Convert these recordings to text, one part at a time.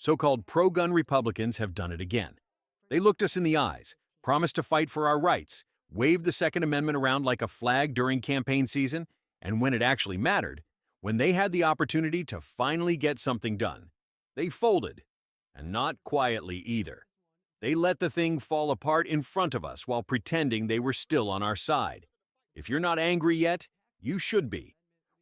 So-called pro-gun Republicans have done it again. They looked us in the eyes, promised to fight for our rights, waved the Second Amendment around like a flag during campaign season, and when it actually mattered, when they had the opportunity to finally get something done, they folded, and not quietly either. They let the thing fall apart in front of us while pretending they were still on our side. If you're not angry yet, you should be.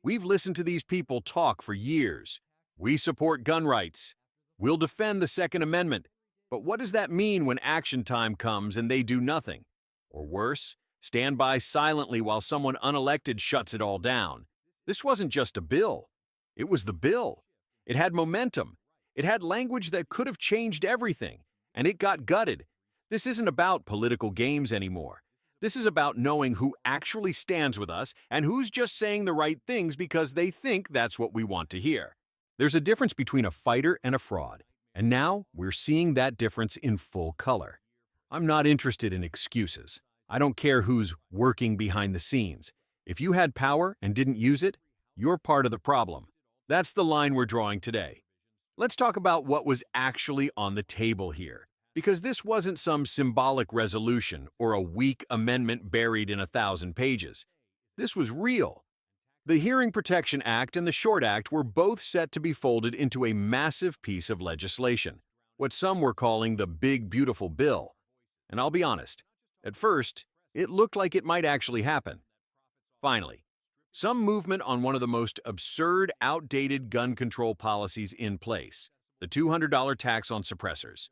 We've listened to these people talk for years. We support gun rights. We'll defend the Second Amendment. But what does that mean when action time comes and they do nothing? Or worse, stand by silently while someone unelected shuts it all down. This wasn't just a bill. It was the bill. It had momentum. It had language that could have changed everything, and it got gutted. This isn't about political games anymore. This is about knowing who actually stands with us and who's just saying the right things because they think that's what we want to hear. There's a difference between a fighter and a fraud, and now we're seeing that difference in full color. I'm not interested in excuses. I don't care who's working behind the scenes. If you had power and didn't use it, you're part of the problem. That's the line we're drawing today. Let's talk about what was actually on the table here, because this wasn't some symbolic resolution or a weak amendment buried in 1,000 pages. This was real. The Hearing Protection Act and the Short Act were both set to be folded into a massive piece of legislation, what some were calling the Big Beautiful Bill. And I'll be honest, at first, it looked like it might actually happen. Finally, some movement on one of the most absurd, outdated gun control policies in place, the $200 tax on suppressors.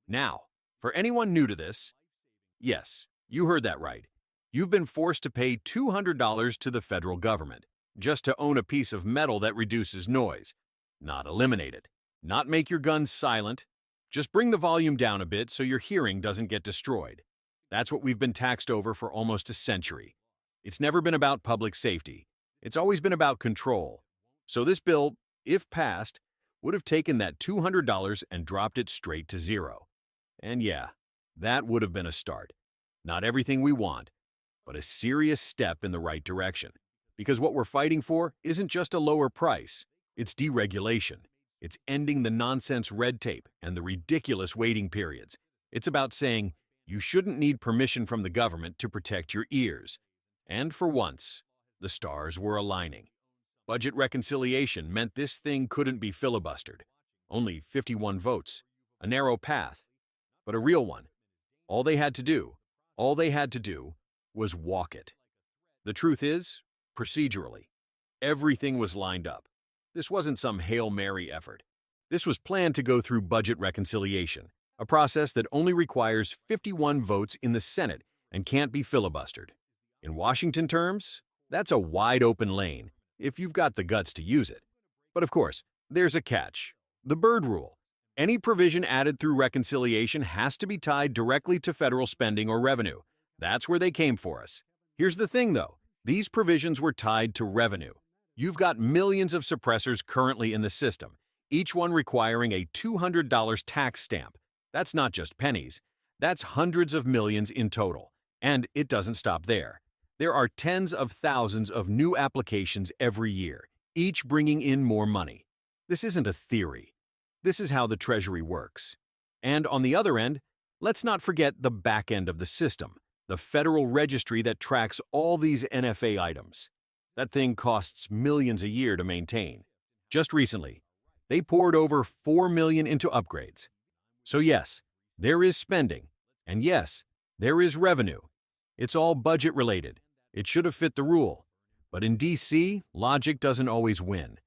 Now, for anyone new to this, yes, you heard that right. You've been forced to pay $200 to the federal government just to own a piece of metal that reduces noise. Not eliminate it. Not make your guns silent. Just bring the volume down a bit so your hearing doesn't get destroyed. That's what we've been taxed over for almost a century. It's never been about public safety. It's always been about control. So this bill, if passed, would have taken that $200 and dropped it straight to zero. And yeah, that would have been a start. Not everything we want, but a serious step in the right direction. Because what we're fighting for isn't just a lower price, it's deregulation. It's ending the nonsense red tape and the ridiculous waiting periods. It's about saying you shouldn't need permission from the government to protect your ears. And for once, the stars were aligning. Budget reconciliation meant this thing couldn't be filibustered. Only 51 votes, a narrow path, but a real one. All they had to do was walk it. The truth is, procedurally, everything was lined up. This wasn't some Hail Mary effort. This was planned to go through budget reconciliation, a process that only requires 51 votes in the Senate and can't be filibustered. In Washington terms, that's a wide-open lane, if you've got the guts to use it. But of course, there's a catch. The Byrd Rule. Any provision added through reconciliation has to be tied directly to federal spending or revenue. That's where they came for us. Here's the thing, though. These provisions were tied to revenue. You've got millions of suppressors currently in the system, each one requiring a $200 tax stamp. That's not just pennies. That's hundreds of millions in total. And it doesn't stop there. There are tens of thousands of new applications every year, each bringing in more money. This isn't a theory. This is how the Treasury works. And on the other end, let's not forget the back end of the system, the federal registry that tracks all these NFA items. That thing costs millions a year to maintain. Just recently, they poured over $4 million into upgrades. So yes, there is spending, and yes, there is revenue. It's all budget-related. It should have fit the rule. But in D.C., logic doesn't always win.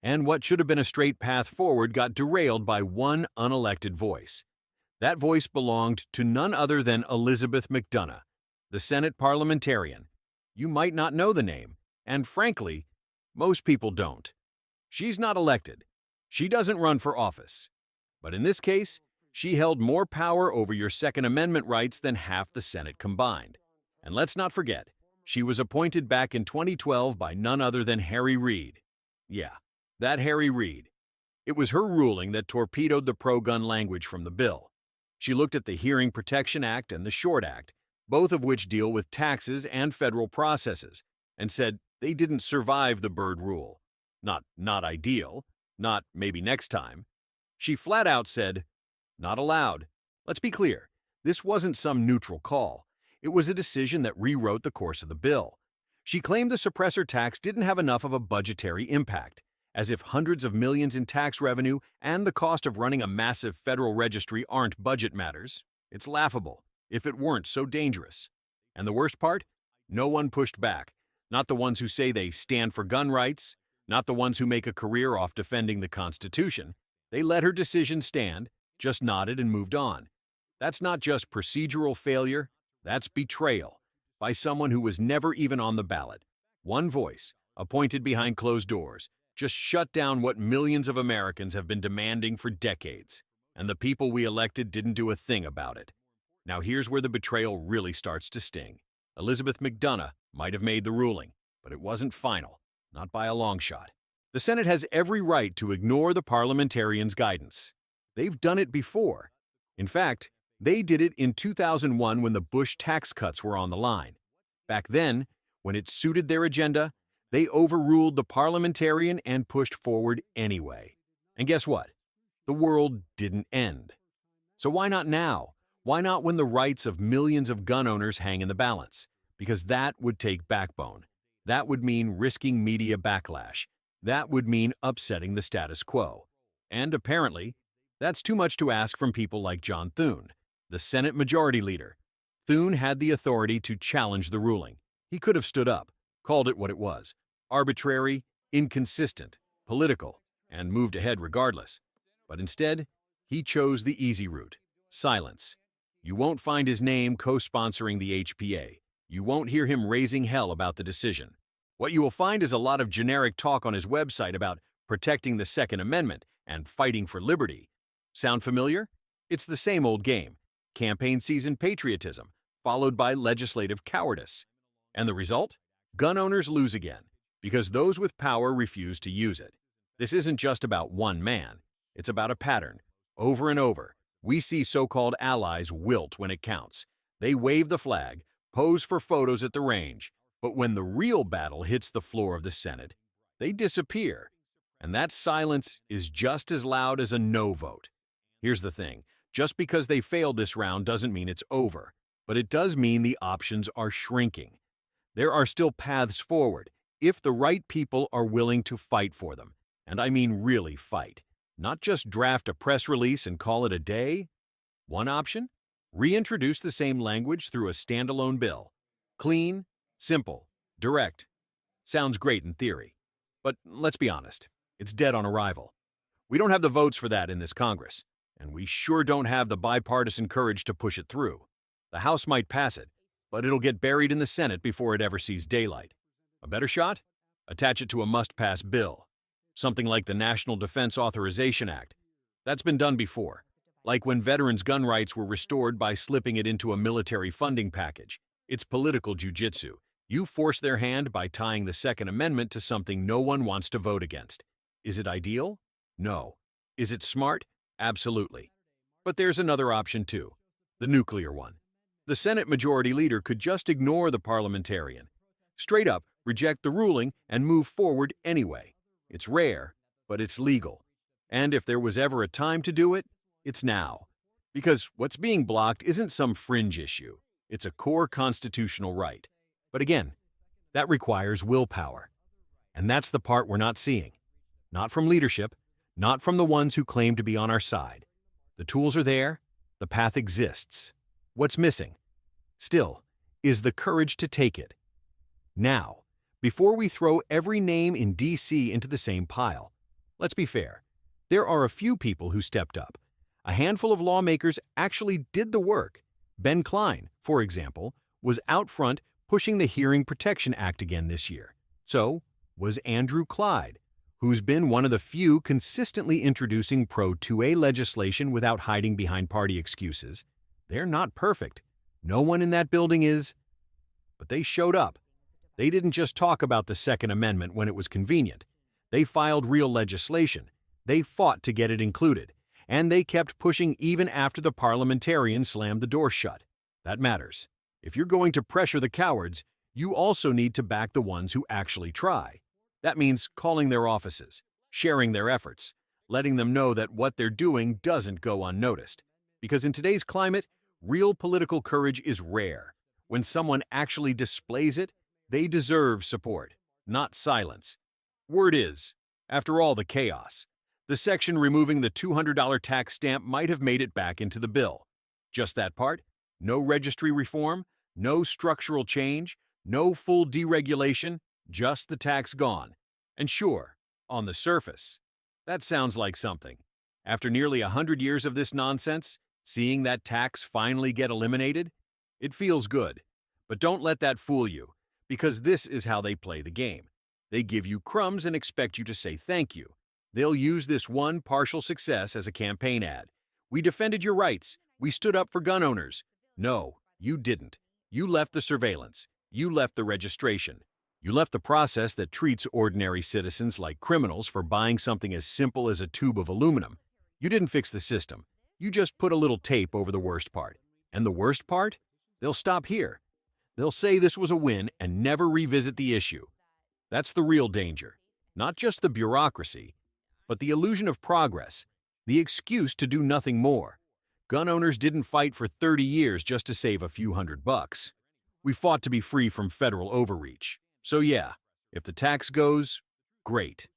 And what should have been a straight path forward got derailed by one unelected voice. That voice belonged to none other than Elizabeth McDonough, the Senate Parliamentarian. You might not know the name, and frankly, most people don't. She's not elected. She doesn't run for office. But in this case, she held more power over your Second Amendment rights than half the Senate combined. And let's not forget, she was appointed back in 2012 by none other than Harry Reid. Yeah, that Harry Reid. It was her ruling that torpedoed the pro-gun language from the bill. She looked at the Hearing Protection Act and the Short Act, both of which deal with taxes and federal processes, and said they didn't survive the Byrd Rule. Not ideal, not maybe next time. She flat out said, "Not allowed." Let's be clear, this wasn't some neutral call. It was a decision that rewrote the course of the bill. She claimed the suppressor tax didn't have enough of a budgetary impact, as if hundreds of millions in tax revenue and the cost of running a massive federal registry aren't budget matters. It's laughable, if it weren't so dangerous. And the worst part? No one pushed back. Not the ones who say they stand for gun rights, not the ones who make a career off defending the Constitution. They let her decision stand, just nodded and moved on. That's not just procedural failure, that's betrayal by someone who was never even on the ballot. One voice, appointed behind closed doors, just shut down what millions of Americans have been demanding for decades. And the people we elected didn't do a thing about it. Now here's where the betrayal really starts to sting. Elizabeth McDonough might have made the ruling, but it wasn't final, not by a long shot. The Senate has every right to ignore the parliamentarians' guidance. They've done it before. In fact, they did it in 2001 when the Bush tax cuts were on the line. Back then, when it suited their agenda, they overruled the parliamentarian and pushed forward anyway. And guess what? The world didn't end. So why not now? Why not when the rights of millions of gun owners hang in the balance? Because that would take backbone. That would mean risking media backlash. That would mean upsetting the status quo. And apparently, that's too much to ask from people like John Thune, the Senate Majority Leader. Thune had the authority to challenge the ruling. He could have stood up, called it what it was, arbitrary, inconsistent, political, and moved ahead regardless. But instead, he chose the easy route, silence. You won't find his name co-sponsoring the HPA. You won't hear him raising hell about the decision. What you will find is a lot of generic talk on his website about protecting the Second Amendment and fighting for liberty. Sound familiar? It's the same old game. Campaign season patriotism, followed by legislative cowardice. And the result? Gun owners lose again, because those with power refuse to use it. This isn't just about one man. It's about a pattern. Over and over, we see so-called allies wilt when it counts. They wave the flag, pose for photos at the range, but when the real battle hits the floor of the Senate, they disappear. And that silence is just as loud as a no vote. Here's the thing. Just because they failed this round doesn't mean it's over, but it does mean the options are shrinking. There are still paths forward, if the right people are willing to fight for them. And I mean really fight. Not just draft a press release and call it a day. One option? Reintroduce the same language through a standalone bill. Clean, simple, direct. Sounds great in theory. But let's be honest, it's dead on arrival. We don't have the votes for that in this Congress, and we sure don't have the bipartisan courage to push it through. The House might pass it, but it'll get buried in the Senate before it ever sees daylight. A better shot? Attach it to a must-pass bill. Something like the National Defense Authorization Act. That's been done before, like when veterans' gun rights were restored by slipping it into a military funding package. It's political jujitsu. You force their hand by tying the Second Amendment to something no one wants to vote against. Is it ideal? No. Is it smart? Absolutely. But there's another option too, the nuclear one. The Senate Majority Leader could just ignore the parliamentarian, straight up reject the ruling and move forward anyway. It's rare, but it's legal. And if there was ever a time to do it, it's now. Because what's being blocked isn't some fringe issue. It's a core constitutional right. But again, that requires willpower. And that's the part we're not seeing. Not from leadership, not from the ones who claim to be on our side. The tools are there, the path exists. What's missing, still, is the courage to take it. Now, before we throw every name in D.C. into the same pile, let's be fair. There are a few people who stepped up. A handful of lawmakers actually did the work. Ben Cline, for example, was out front pushing the Hearing Protection Act again this year. So was Andrew Clyde, who's been one of the few consistently introducing Pro-2A legislation without hiding behind party excuses. They're not perfect. No one in that building is. But they showed up. They didn't just talk about the Second Amendment when it was convenient. They filed real legislation. They fought to get it included. And they kept pushing even after the parliamentarian slammed the door shut. That matters. If you're going to pressure the cowards, you also need to back the ones who actually try. That means calling their offices, sharing their efforts, letting them know that what they're doing doesn't go unnoticed. Because in today's climate, real political courage is rare. When someone actually displays it, they deserve support, not silence. Word is, after all the chaos, the section removing the $200 tax stamp might have made it back into the bill. Just that part? No registry reform, no structural change, no full deregulation, just the tax gone. And sure, on the surface, that sounds like something. After nearly 100 years of this nonsense, seeing that tax finally get eliminated, it feels good. But don't let that fool you, because this is how they play the game. They give you crumbs and expect you to say thank you. They'll use this one partial success as a campaign ad. We defended your rights. We stood up for gun owners. No, you didn't. You left the surveillance. You left the registration. You left the process that treats ordinary citizens like criminals for buying something as simple as a tube of aluminum. You didn't fix the system. You just put a little tape over the worst part. And the worst part? They'll stop here. They'll say this was a win and never revisit the issue. That's the real danger. Not just the bureaucracy, but the illusion of progress, the excuse to do nothing more. Gun owners didn't fight for 30 years just to save a few $100. We fought to be free from federal overreach. So yeah, if the tax goes, great.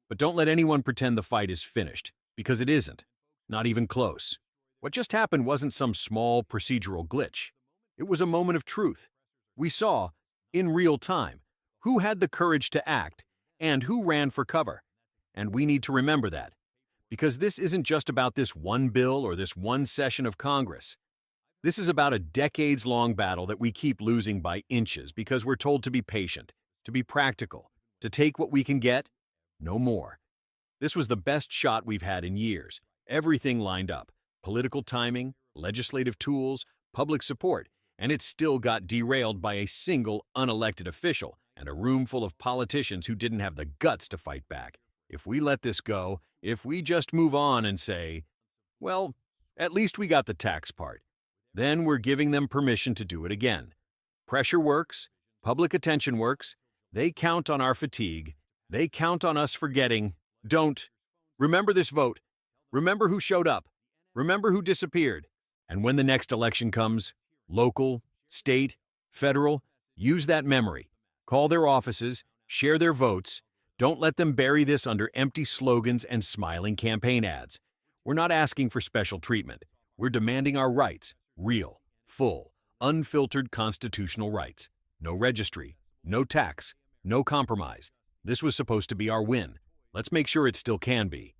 But don't let anyone pretend the fight is finished, because it isn't. Not even close. What just happened wasn't some small procedural glitch. It was a moment of truth. We saw, in real time, who had the courage to act and who ran for cover. And we need to remember that, because this isn't just about this one bill or this one session of Congress. This is about a decades-long battle that we keep losing by inches because we're told to be patient, to be practical, to take what we can get, no more. This was the best shot we've had in years. Everything lined up, political timing, legislative tools, public support, and it still got derailed by a single unelected official and a room full of politicians who didn't have the guts to fight back. If we let this go, if we just move on and say, well, at least we got the tax part, then we're giving them permission to do it again. Pressure works, public attention works, they count on our fatigue, they count on us forgetting. Don't. Remember this vote. Remember who showed up. Remember who disappeared. And when the next election comes, local, state, federal, use that memory. Call their offices, share their votes. Don't let them bury this under empty slogans and smiling campaign ads. We're not asking for special treatment. We're demanding our rights, real, full, unfiltered constitutional rights. No registry, no tax, no compromise. This was supposed to be our win. Let's make sure it still can be.